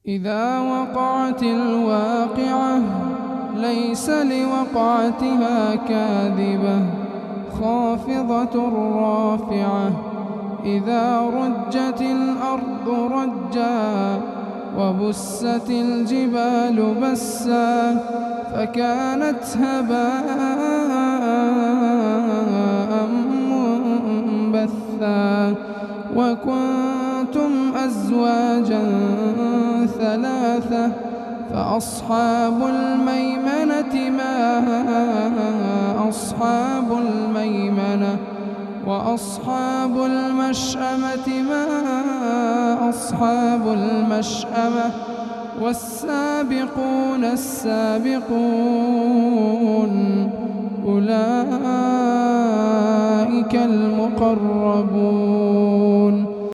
إذا وقعت الواقعة ليس لوقعتها كاذبة خافضة رافعة إذا رجت الأرض رجا وبست الجبال بسا فكانت هباء منبثا وكنتم أزواجا ثلاثة فأصحاب الميمنة ما أصحاب الميمنة وأصحاب المشأمة ما أصحاب المشأمة والسابقون السابقون أولئك المقربون